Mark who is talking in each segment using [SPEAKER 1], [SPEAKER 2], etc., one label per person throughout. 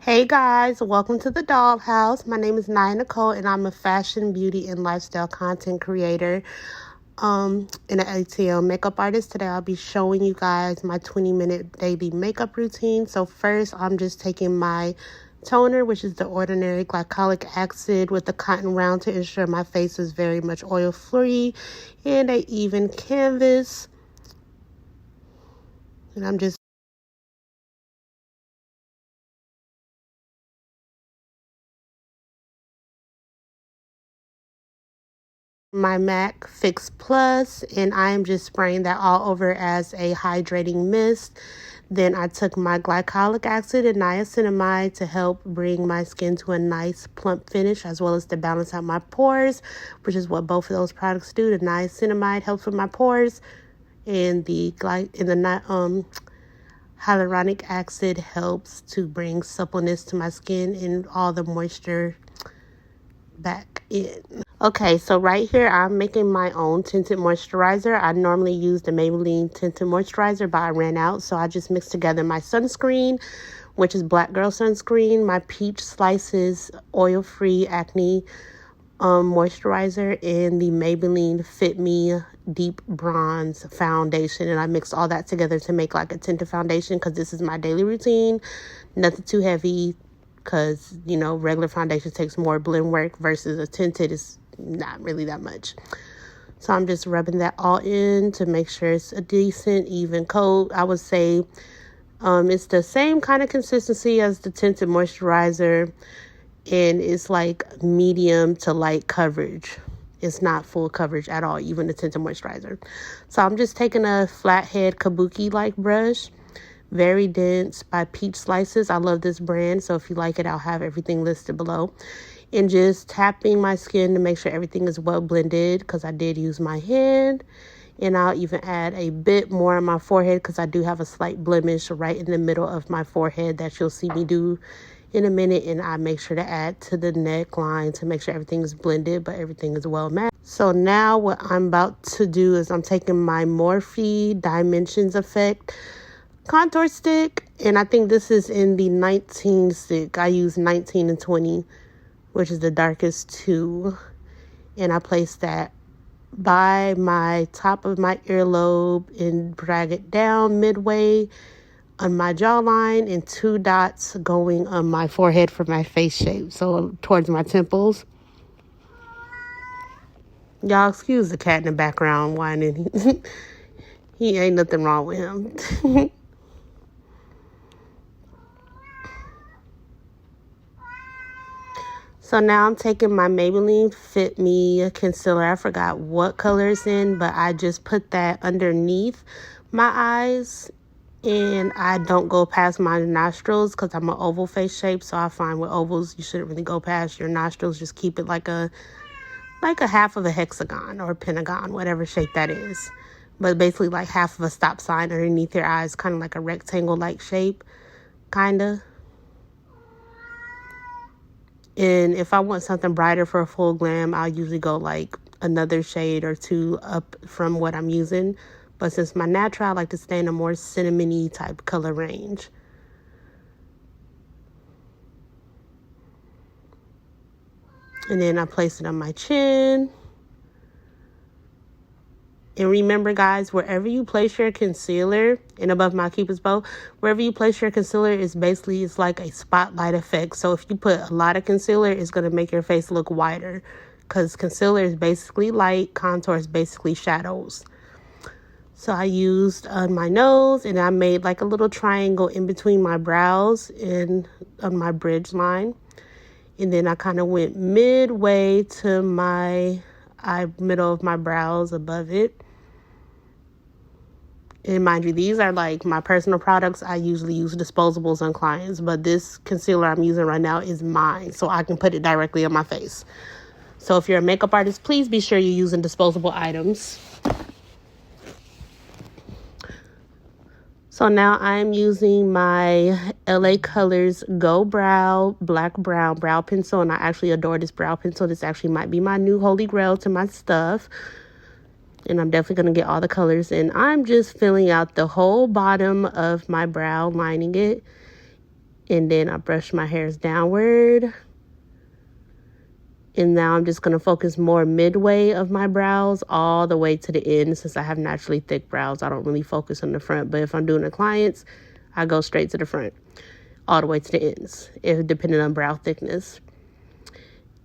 [SPEAKER 1] Hey guys, welcome to the Dollhouse. My name is Nia Nicole and I'm a fashion, beauty, and lifestyle content creator and an ATL makeup artist. Today I'll be showing you guys my 20-minute daily makeup routine. So first I'm just taking my toner, which is the Ordinary Glycolic Acid with the cotton round to ensure my face is very much oil free and a even canvas. And I'm just my MAC Fix Plus, and I am just spraying that all over as a hydrating mist. Then I took my glycolic acid and niacinamide to help bring my skin to a nice plump finish, as well as to balance out my pores, which is what both of those products do. The niacinamide helps with my pores, and the hyaluronic acid helps to bring suppleness to my skin and all the moisture back in. Okay, so right here I'm making my own tinted moisturizer. I normally use the Maybelline tinted moisturizer, but I ran out, so I just mixed together my sunscreen, which is Black Girl Sunscreen, my Peach Slices oil-free acne moisturizer, and the Maybelline Fit Me Deep Bronze Foundation. And I mixed all that together to make like a tinted foundation because this is my daily routine. Nothing too heavy, because, you know, regular foundation takes more blend work versus a tinted is not really that much. So I'm just rubbing that all in to make sure it's a decent, even coat. I would say it's the same kind of consistency as the tinted moisturizer, and it's like medium to light coverage. It's not full coverage at all, even the tinted moisturizer. So I'm just taking a flathead kabuki-like brush, very dense, by Peach Slices. I love this brand, so if you like it, I'll have everything listed below. And just tapping my skin to make sure everything is well blended, because I did use my hand. And I'll even add a bit more on my forehead because I do have a slight blemish right in the middle of my forehead that you'll see me do in a minute. And I make sure to add to the neckline to make sure everything is blended, but everything is well matched. So now what I'm about to do is I'm taking my Morphe Dimensions Effect contour stick, and I think this is in the 19 stick. I use 19 and 20, which is the darkest two, and I place that by my top of my earlobe and drag it down midway on my jawline, and 2 dots going on my forehead for my face shape, so towards my temples. Y'all excuse the cat in the background whining. He ain't nothing wrong with him. So now I'm taking my Maybelline Fit Me concealer. I forgot what color it's in, but I just put that underneath my eyes. And I don't go past my nostrils because I'm an oval face shape. So I find with ovals, you shouldn't really go past your nostrils. Just keep it like a half of a hexagon or a pentagon, whatever shape that is. But basically like half of a stop sign underneath your eyes, kind of like a rectangle-like shape, kind of. And if I want something brighter for a full glam, I'll usually go like another shade or two up from what I'm using. But since my natural, I like to stay in a more cinnamony type color range. And then I place it on my chin. And remember, guys, wherever you place your concealer, and above my Cupid's bow, wherever you place your concealer is basically, it's like a spotlight effect. So if you put a lot of concealer, it's going to make your face look whiter, because concealer is basically light, contour is basically shadows. So I used on my nose, and I made like a little triangle in between my brows and on my bridge line. And then I kind of went midway to my middle of my brows above it. And mind you, these are like my personal products. I usually use disposables on clients, but this concealer I'm using right now is mine, so I can put it directly on my face. So if you're a makeup artist, please be sure you're using disposable items. So now I'm using my LA Colors Go Brow Black Brown Brow Pencil, and I actually adore this brow pencil. This actually might be my new holy grail to my stuff. And I'm definitely going to get all the colors. And I'm just filling out the whole bottom of my brow, lining it. And then I brush my hairs downward. And now I'm just going to focus more midway of my brows all the way to the end. Since I have naturally thick brows, I don't really focus on the front. But if I'm doing the clients, I go straight to the front, all the way to the ends, if depending on brow thickness.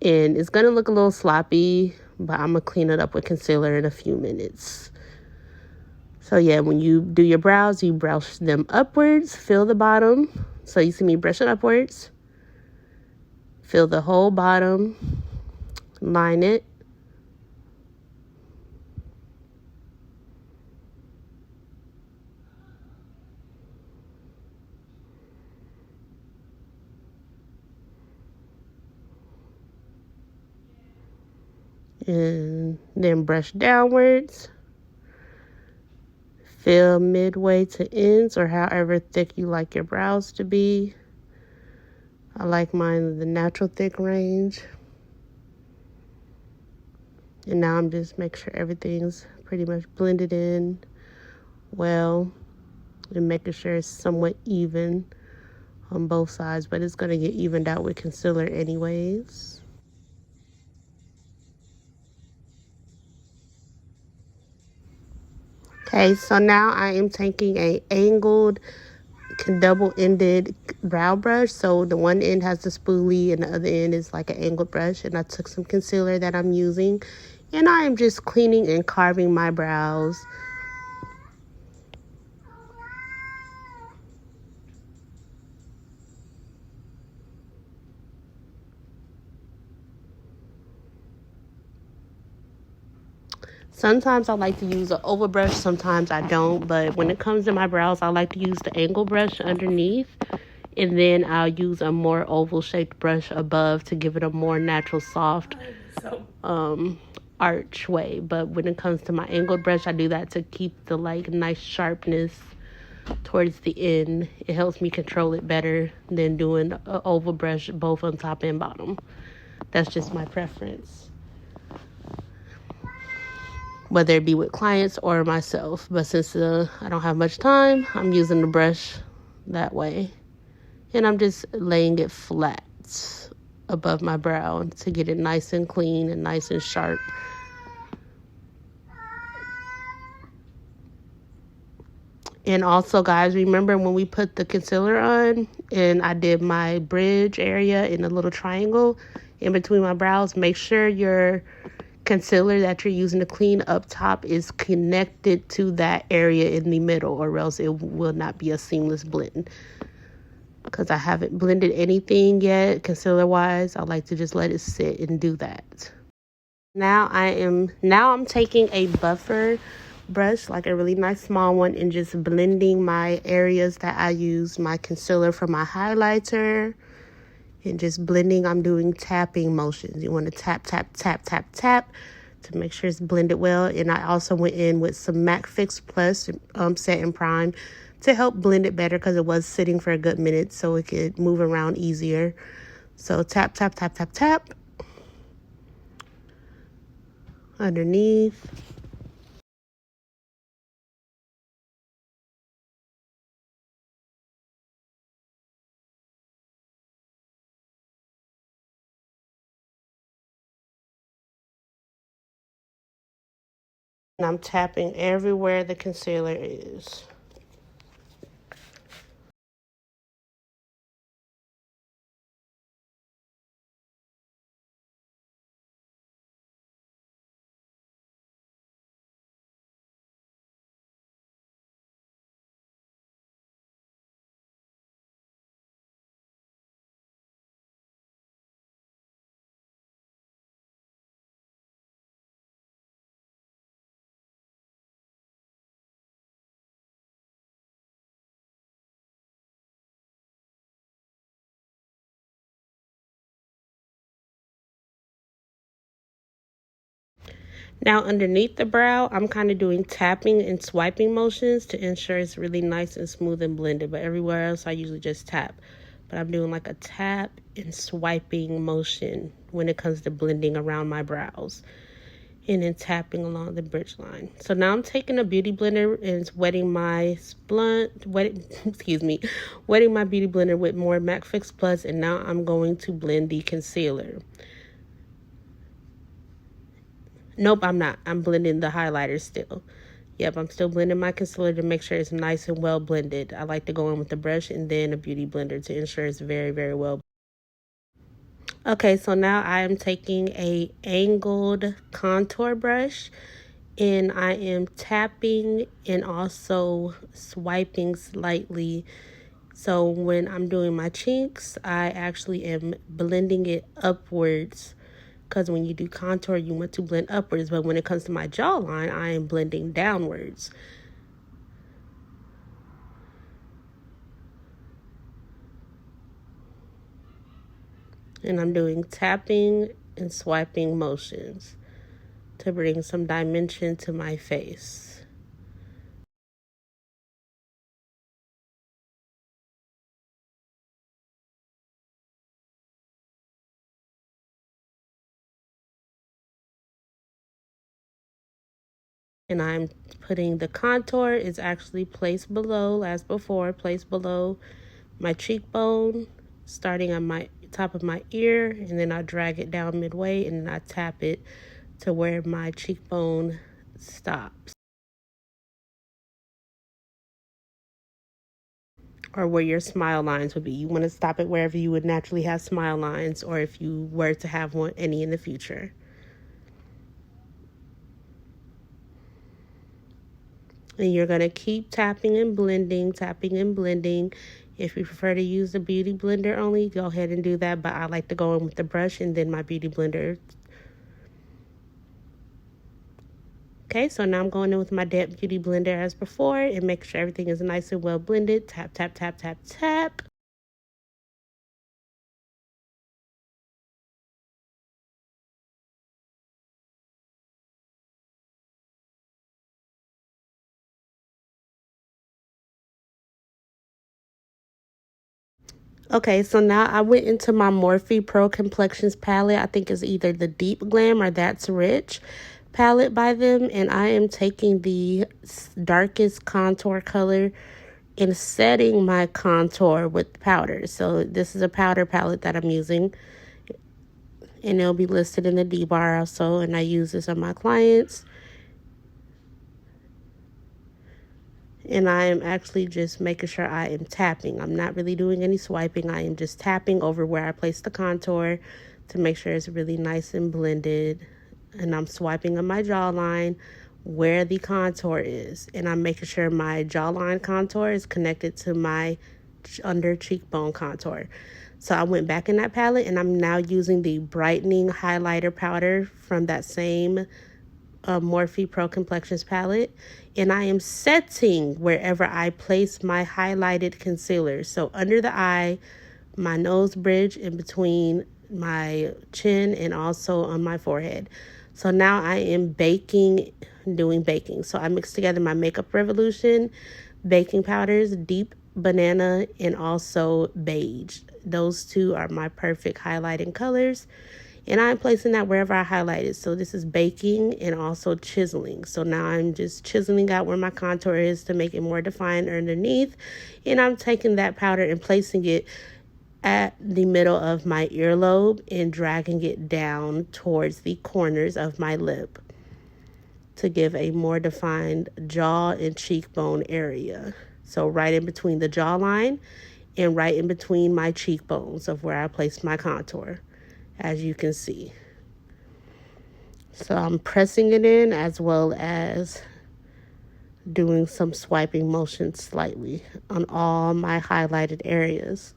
[SPEAKER 1] And it's going to look a little sloppy, but I'm going to clean it up with concealer in a few minutes. So yeah, when you do your brows, you brush them upwards, fill the bottom. So you see me brush it upwards, fill the whole bottom, line it. And then brush downwards. Fill midway to ends, or however thick you like your brows to be. I like mine in the natural thick range. And now I'm just make sure everything's pretty much blended in well, and making sure it's somewhat even on both sides, but it's going to get evened out with concealer anyways. Okay, so now I am taking a angled double-ended brow brush. So the one end has the spoolie and the other end is like an angled brush, and I took some concealer that I'm using, and I am just cleaning and carving my brows. Sometimes I like to use an oval brush, sometimes I don't, but when it comes to my brows, I like to use the angle brush underneath, and then I'll use a more oval shaped brush above to give it a more natural soft archway. But when it comes to my angled brush, I do that to keep the like nice sharpness towards the end. It helps me control it better than doing an oval brush both on top and bottom. That's just my preference, whether it be with clients or myself. But since I don't have much time, I'm using the brush that way. And I'm just laying it flat above my brow to get it nice and clean and nice and sharp. And also, guys, remember when we put the concealer on and I did my bridge area in a little triangle in between my brows, make sure your concealer that you're using to clean up top is connected to that area in the middle, or else it will not be a seamless blend. Because I haven't blended anything yet concealer wise, I like to just let it sit and do that. Now I'm taking a buffer brush, like a really nice small one, and just blending my areas that I use my concealer for my highlighter. And just blending, I'm doing tapping motions. You want to tap, tap, tap, tap, tap to make sure it's blended well. And I also went in with some MAC Fix Plus Set and Prime to help blend it better, because it was sitting for a good minute so it could move around easier. So tap, tap, tap, tap, tap underneath. And I'm tapping everywhere the concealer is. Now underneath the brow, I'm kind of doing tapping and swiping motions to ensure it's really nice and smooth and blended. But everywhere else, I usually just tap. But I'm doing like a tap and swiping motion when it comes to blending around my brows. and then tapping along the bridge line. So now I'm taking a beauty blender and wetting my wetting my beauty blender with more MAC Fix Plus, and now I'm going to blend the concealer. Nope, I'm not. I'm blending the highlighter still. Yep, I'm still blending my concealer to make sure it's nice and well blended. I like to go in with the brush and then a beauty blender to ensure it's very, very well. Okay, so now I am taking a angled contour brush and I am tapping and also swiping slightly. So when I'm doing my cheeks, I actually am blending it upwards, because when you do contour, you want to blend upwards. But when it comes to my jawline, I am blending downwards. And I'm doing tapping and swiping motions to bring some dimension to my face. And I'm putting the contour is actually placed below, as before, placed below my cheekbone, starting on my top of my ear, and then I drag it down midway and then I tap it to where my cheekbone stops, or where your smile lines would be. You want to stop it wherever you would naturally have smile lines, or if you were to have any in the future. And you're going to keep tapping and blending, tapping and blending. If you prefer to use the beauty blender only, go ahead and do that. But I like to go in with the brush and then my beauty blender. Okay, so now I'm going in with my damp beauty blender as before and make sure everything is nice and well blended. Tap, tap, tap, tap, tap. Okay, so now I went into my Morphe Pro Complexions palette. I think it's either the Deep Glam or That's Rich palette by them. And I am taking the darkest contour color and setting my contour with powder. So this is a powder palette that I'm using. And it'll be listed in the D bar also. And I use this on my clients. And I am actually just making sure I am tapping. I'm not really doing any swiping. I am just tapping over where I place the contour to make sure it's really nice and blended. And I'm swiping on my jawline where the contour is. And I'm making sure my jawline contour is connected to my under cheekbone contour. So I went back in that palette and I'm now using the brightening highlighter powder from that same Morphe Pro Complexions palette, and I am setting wherever I place my highlighted concealer. So under the eye, my nose bridge, in between my chin, and also on my forehead. So now I am doing baking. So I mixed together my Makeup Revolution baking powders, Deep Banana, and also Beige. Those two are my perfect highlighting colors. And I'm placing that wherever I highlighted. So this is baking and also chiseling. So now I'm just chiseling out where my contour is to make it more defined underneath. And I'm taking that powder and placing it at the middle of my earlobe and dragging it down towards the corners of my lip to give a more defined jaw and cheekbone area. So right in between the jawline and right in between my cheekbones of where I placed my contour, as you can see. So I'm pressing it in as well as doing some swiping motions slightly on all my highlighted areas.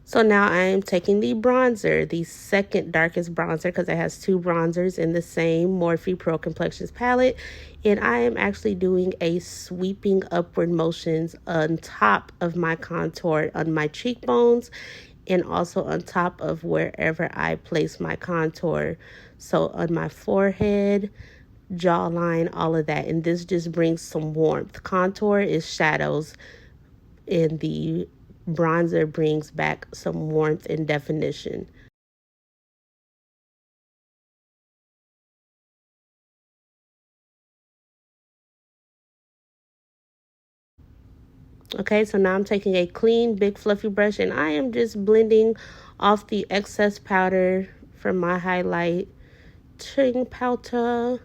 [SPEAKER 1] So now I am taking the bronzer, the second darkest bronzer, because it has two bronzers in the same Morphe Pro Complexions palette. And I am actually doing a sweeping upward motions on top of my contour on my cheekbones and also on top of wherever I place my contour. So on my forehead, jawline, all of that. And this just brings some warmth. Contour is shadows in the bronzer brings back some warmth and definition. Okay, so now I'm taking a clean, big, fluffy brush, and I am just blending off the excess powder from my highlighting powder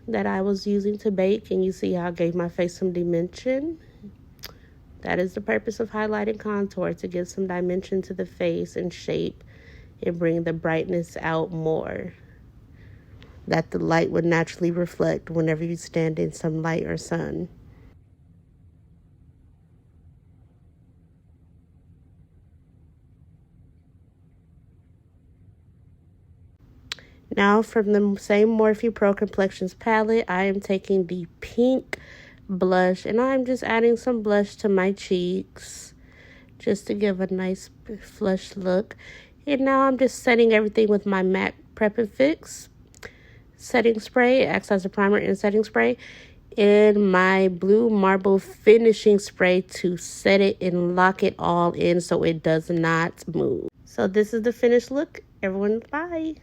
[SPEAKER 1] that I was using to bake. And you see how I gave my face some dimension. That is the purpose of highlight and contour, to give some dimension to the face and shape and bring the brightness out more that the light would naturally reflect whenever you stand in some light or sun. Now from the same Morphe Pro Complexions palette, I am taking the pink blush, and I'm just adding some blush to my cheeks just to give a nice flush look. And now I'm just setting everything with my MAC Prep and Fix setting spray. It acts as a primer and setting spray, and my blue marble finishing spray to set it and lock it all in so it does not move. So this is the finished look. Everyone, bye.